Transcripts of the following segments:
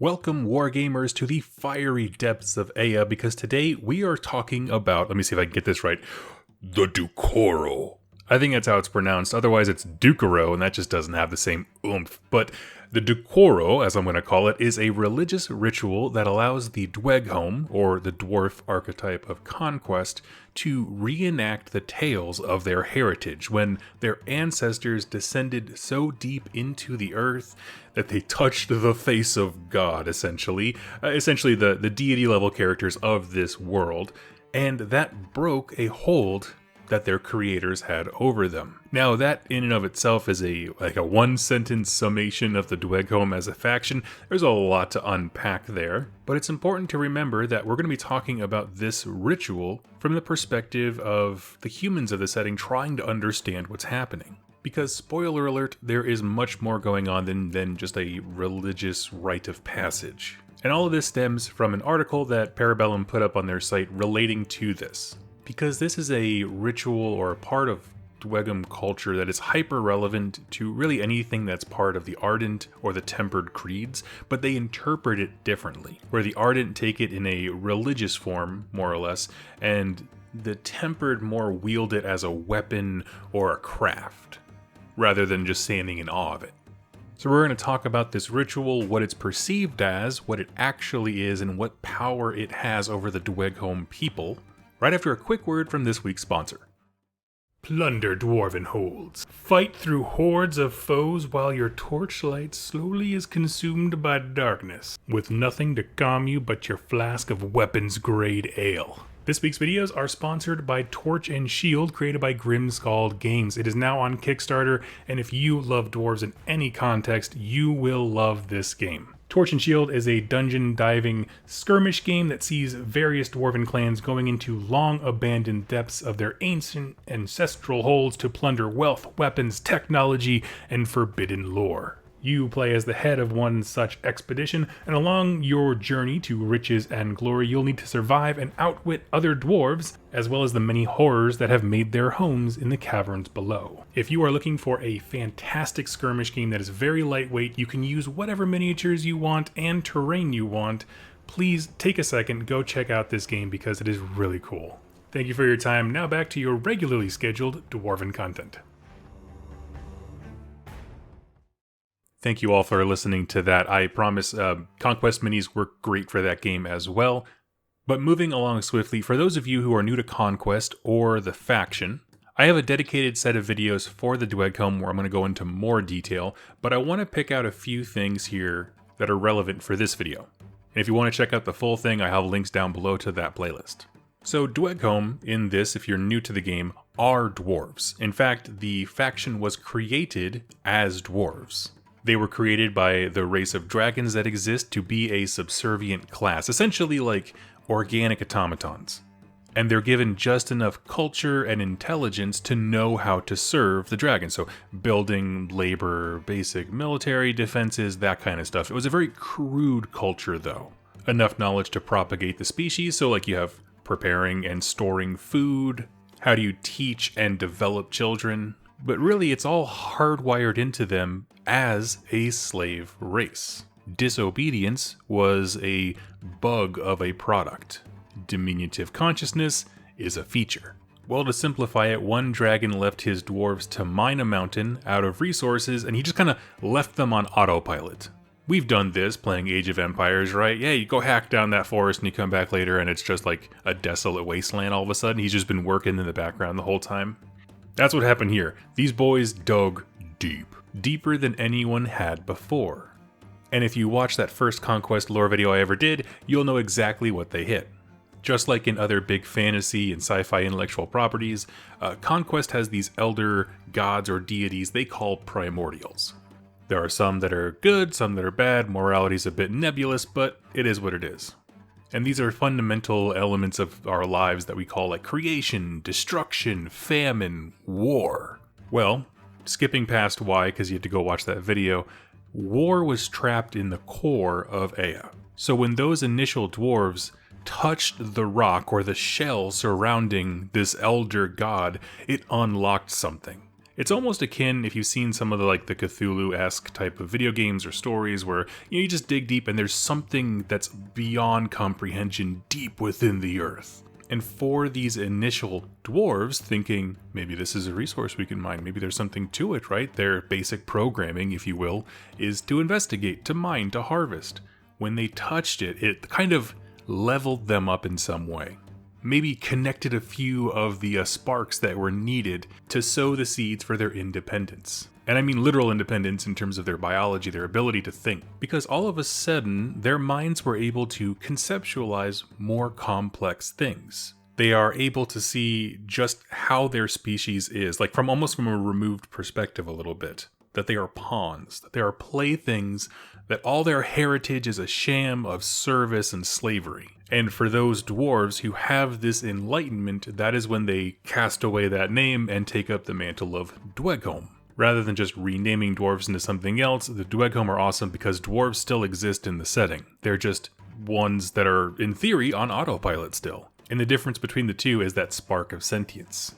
Welcome, Wargamers, to the fiery depths of Ea, because today we are talking about, let me see if I can get this right, the duoro. I think that's how it's pronounced, otherwise it's duoro, and that just doesn't have the same oomph. But the duoro, as I'm going to call it, is a religious ritual that allows the Dweghom, or the dwarf archetype of Conquest, to reenact the tales of their heritage when their ancestors descended so deep into the earth that they touched the face of God, essentially. The deity level characters of this world, and that broke a hold that their creators had over them. Now, that in and of itself is a one-sentence summation of the Dweghom as a faction. There's a lot to unpack there, but it's important to remember that we're going to be talking about this ritual from the perspective of the humans of the setting trying to understand what's happening. Because, spoiler alert, there is much more going on than just a religious rite of passage. And all of this stems from an article that Bellum put up on their site relating to this. Because this is a ritual or a part of Dweghom culture that is hyper relevant to really anything that's part of the Ardent or the Tempered creeds, but they interpret it differently. Where the Ardent take it in a religious form, more or less, and the Tempered more wield it as a weapon or a craft, rather than just standing in awe of it. So we're going to talk about this ritual, what it's perceived as, what it actually is, and what power it has over the Dweghom people, right after a quick word from this week's sponsor. Plunder dwarven holds. Fight through hordes of foes while your torchlight slowly is consumed by darkness, with nothing to calm you but your flask of weapons-grade ale. This week's videos are sponsored by Torch and Shield, created by Grimscald Games. It is now on Kickstarter, and if you love dwarves in any context, you will love this game. Torch and Shield is a dungeon diving skirmish game that sees various dwarven clans going into long abandoned depths of their ancient ancestral holds to plunder wealth, weapons, technology, and forbidden lore. You play as the head of one such expedition, and along your journey to riches and glory, you'll need to survive and outwit other dwarves, as well as the many horrors that have made their homes in the caverns below. If you are looking for a fantastic skirmish game that is very lightweight, you can use whatever miniatures you want and terrain you want, please take a second, go check out this game because it is really cool. Thank you for your time. Now back to your regularly scheduled Dwarven content. Thank you all for listening to that. I promise Conquest minis work great for that game as well. But moving along swiftly, for those of you who are new to Conquest or the faction, I have a dedicated set of videos for the Dweghom where I'm going to go into more detail, but I want to pick out a few things here that are relevant for this video. And if you want to check out the full thing, I have links down below to that playlist. So Dweghom, in this, if you're new to the game, are dwarves. In fact, the faction was created as dwarves. They were created by the race of dragons that exist to be a subservient class, essentially like organic automatons. And they're given just enough culture and intelligence to know how to serve the dragon. So building, labor, basic military defenses, that kind of stuff. It was a very crude culture though. Enough knowledge to propagate the species, so like you have preparing and storing food, how do you teach and develop children, but really it's all hardwired into them as a slave race. Disobedience was a bug of a product. Diminutive consciousness is a feature. Well, to simplify it, one dragon left his dwarves to mine a mountain out of resources, and he just kind of left them on autopilot. We've done this playing Age of Empires, right? Yeah, you go hack down that forest and you come back later and it's just like a desolate wasteland all of a sudden. He's just been working in the background the whole time. That's what happened here. These boys dug deep. Deeper than anyone had before. And if you watch that first Conquest lore video I ever did, you'll know exactly what they hit. Just like in other big fantasy and sci-fi intellectual properties, Conquest has these elder gods or deities they call primordials. There are some that are good, some that are bad, morality's a bit nebulous, but it is what it is. And these are fundamental elements of our lives that we call like creation, destruction, famine, war. Well, skipping past why, because you had to go watch that video, war was trapped in the core of Ea. So when those initial dwarves touched the rock or the shell surrounding this elder god, it unlocked something. It's almost akin, if you've seen some of the Cthulhu-esque type of video games or stories where you just dig deep and there's something that's beyond comprehension deep within the earth. And for these initial dwarves thinking, maybe this is a resource we can mine, maybe there's something to it, right? Their basic programming, if you will, is to investigate, to mine, to harvest. When they touched it, it kind of leveled them up in some way. Maybe connected a few of the sparks that were needed to sow the seeds for their independence. And I mean literal independence in terms of their biology, their ability to think. Because all of a sudden, their minds were able to conceptualize more complex things. They are able to see just how their species is, like almost from a removed perspective a little bit. That they are pawns, that they are playthings, that all their heritage is a sham of service and slavery. And for those dwarves who have this enlightenment, that is when they cast away that name and take up the mantle of Dweghom. Rather than just renaming dwarves into something else, the Dweghom are awesome because dwarves still exist in the setting. They're just ones that are, in theory, on autopilot still. And the difference between the two is that spark of sentience.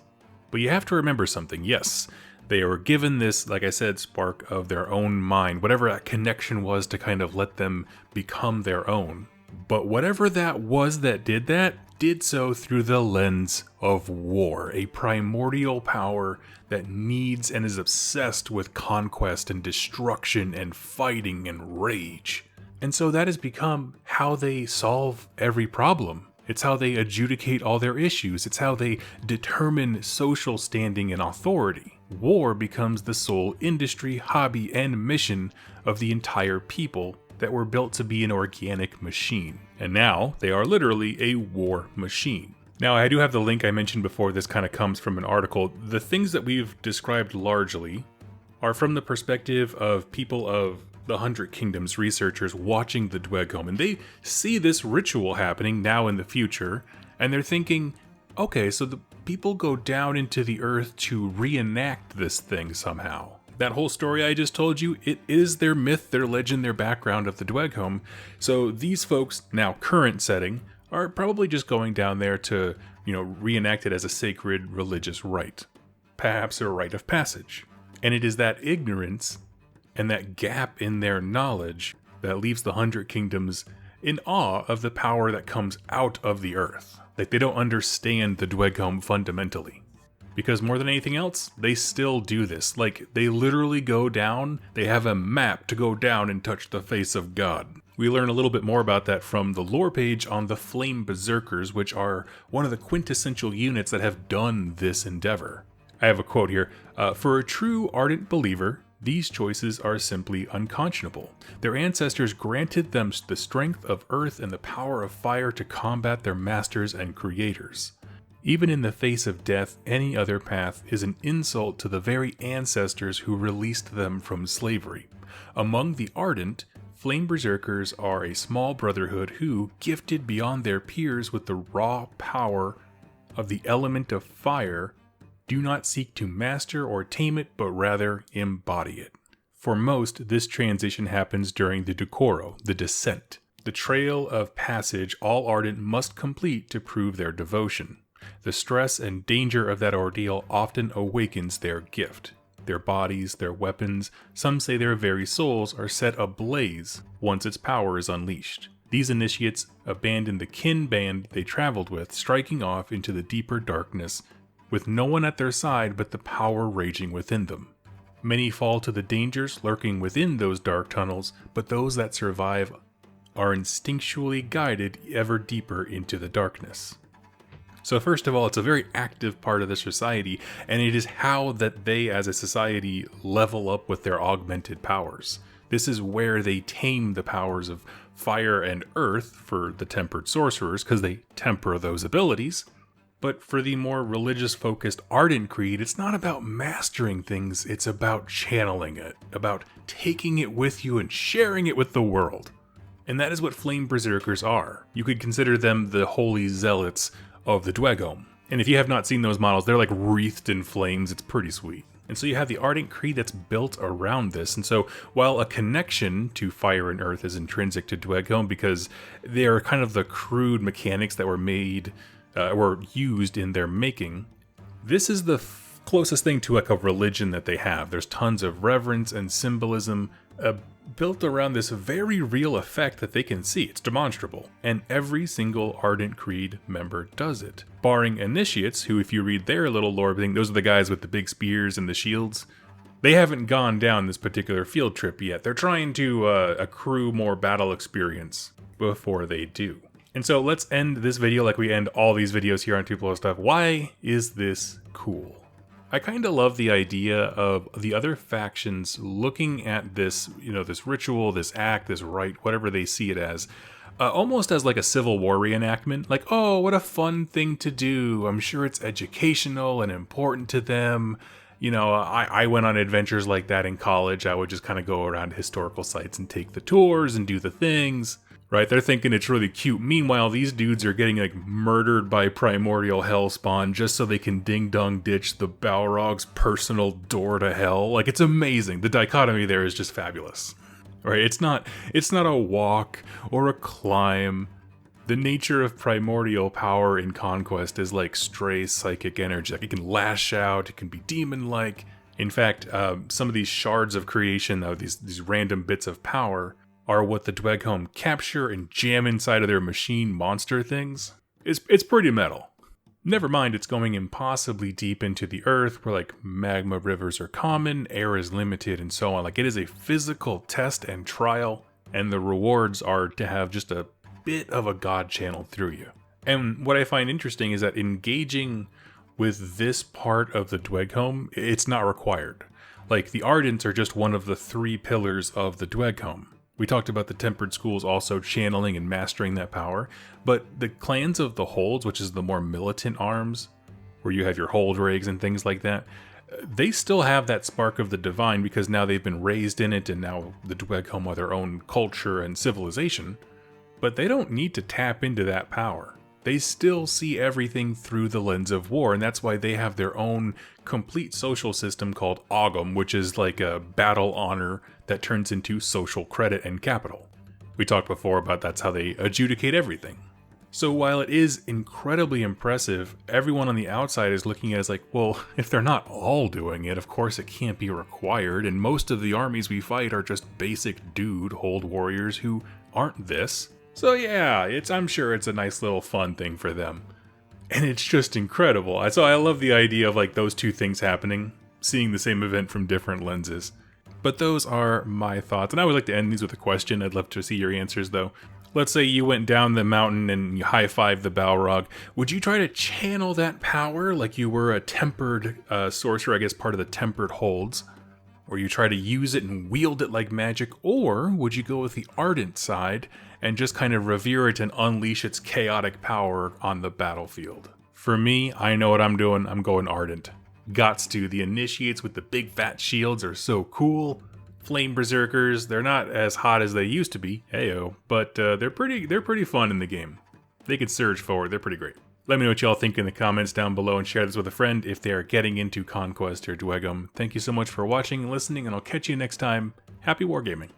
But you have to remember something, yes. They were given this, like I said, spark of their own mind, whatever that connection was to kind of let them become their own. But whatever that was that did so through the lens of war, a primordial power that needs and is obsessed with conquest and destruction and fighting and rage. And so that has become how they solve every problem. It's how they adjudicate all their issues. It's how they determine social standing and authority. War becomes the sole industry, hobby, and mission of the entire people that were built to be an organic machine. And now they are literally a war machine. Now, I do have the link I mentioned before. This kind of comes from an article. The things that we've described largely are from the perspective of people of the 100 Kingdoms researchers watching the Dweghom, and they see this ritual happening now in the future, and they're thinking, okay, so the people go down into the earth to reenact this thing somehow. That whole story I just told you, it is their myth, their legend, their background of the Dweghom. So these folks, now current setting, are probably just going down there to, reenact it as a sacred religious rite. Perhaps a rite of passage. And it is that ignorance and that gap in their knowledge that leaves the 100 Kingdoms in awe of the power that comes out of the earth. Like, they don't understand the Dweghom fundamentally. Because more than anything else, they still do this. Like, they literally go down, they have a map to go down and touch the face of God. We learn a little bit more about that from the lore page on the Flame Berserkers, which are one of the quintessential units that have done this endeavor. I have a quote here. For a true Ardent believer, these choices are simply unconscionable. Their ancestors granted them the strength of earth and the power of fire to combat their masters and creators. Even in the face of death, any other path is an insult to the very ancestors who released them from slavery. Among the Ardent, Flame Berserkers are a small brotherhood who, gifted beyond their peers with the raw power of the element of fire, do not seek to master or tame it, but rather embody it. For most, this transition happens during the duoro, the descent, the trail of passage all Ardent must complete to prove their devotion. The stress and danger of that ordeal often awakens their gift. Their bodies, their weapons, some say their very souls, are set ablaze once its power is unleashed. These initiates abandon the kin band they traveled with, striking off into the deeper darkness, with no one at their side but the power raging within them. Many fall to the dangers lurking within those dark tunnels, but those that survive are instinctually guided ever deeper into the darkness. So first of all, it's a very active part of the society, and it is how that they as a society level up with their augmented powers. This is where they tame the powers of fire and earth for the tempered sorcerers, because they temper those abilities. But for the more religious-focused Ardent Creed, it's not about mastering things, it's about channeling it, about taking it with you and sharing it with the world. And that is what Flame Berserkers are. You could consider them the holy zealots of the Dweghom. And if you have not seen those models, they're like wreathed in flames. It's pretty sweet. And so you have the Ardent Creed that's built around this. And so while a connection to fire and earth is intrinsic to Dweghom because they are kind of the crude mechanics that were made, were used in their making, this is the closest thing to like a religion that they have. There's tons of reverence and symbolism built around this very real effect that they can see. It's demonstrable. And every single Ardent Creed member does it. Barring initiates, who if you read their little lore thing, those are the guys with the big spears and the shields. They haven't gone down this particular field trip yet. They're trying to accrue more battle experience before they do. And so let's end this video like we end all these videos here on Tupelo Stuff. Why is this cool? I kind of love the idea of the other factions looking at this, this ritual, this act, this rite, whatever they see it as, almost as like a Civil War reenactment. Like, oh, what a fun thing to do. I'm sure it's educational and important to them. I went on adventures like that in college. I would just kind of go around historical sites and take the tours and do the things. Right, they're thinking it's really cute. Meanwhile, these dudes are getting like murdered by primordial hellspawn just so they can ding-dong ditch the Balrog's personal door to hell. Like, it's amazing. The dichotomy there is just fabulous. Right, it's not a walk or a climb. The nature of primordial power in Conquest is like stray psychic energy. Like, it can lash out, it can be demon-like. In fact, some of these shards of creation, these random bits of power, are what the Dweghom capture and jam inside of their machine monster things. It's pretty metal. Never mind it's going impossibly deep into the earth where like magma rivers are common, air is limited, and so on. Like, it is a physical test and trial, and the rewards are to have just a bit of a god channeled through you. And what I find interesting is that engaging with this part of the Dweghom, it's not required. Like, the Ardents are just one of the 3 pillars of the Dweghom. We talked about the Tempered Schools also channeling and mastering that power, but the clans of the Holds, which is the more militant arms, where you have your hold rigs and things like that, they still have that spark of the divine because now they've been raised in it, and now the Dweghom are their own culture and civilization, but they don't need to tap into that power. They still see everything through the lens of war, and that's why they have their own complete social system called Dweghom, which is like a battle honor that turns into social credit and capital. We talked before about that's how they adjudicate everything. So while it is incredibly impressive, everyone on the outside is looking at it as like, well, if they're not all doing it, of course it can't be required, and most of the armies we fight are just basic dude hold warriors who aren't this. So yeah, I'm sure it's a nice little fun thing for them. And it's just incredible. So I love the idea of like those two things happening, seeing the same event from different lenses. But those are my thoughts. And I would like to end these with a question. I'd love to see your answers though. Let's say you went down the mountain and you high-fived the Balrog. Would you try to channel that power like you were a tempered sorcerer, I guess part of the tempered holds? Or you try to use it and wield it like magic? Or would you go with the Ardent side and just kind of revere it and unleash its chaotic power on the battlefield? For me, I know what I'm doing. I'm going Ardent. Gots to. The initiates with the big fat shields are so cool. Flame berserkers, they're not as hot as they used to be, heyo, but they're pretty fun in the game. They can surge forward, they're pretty great. Let me know what y'all think in the comments down below and share this with a friend if they are getting into Conquest or Dweghom. Thank you so much for watching and listening, and I'll catch you next time. Happy wargaming.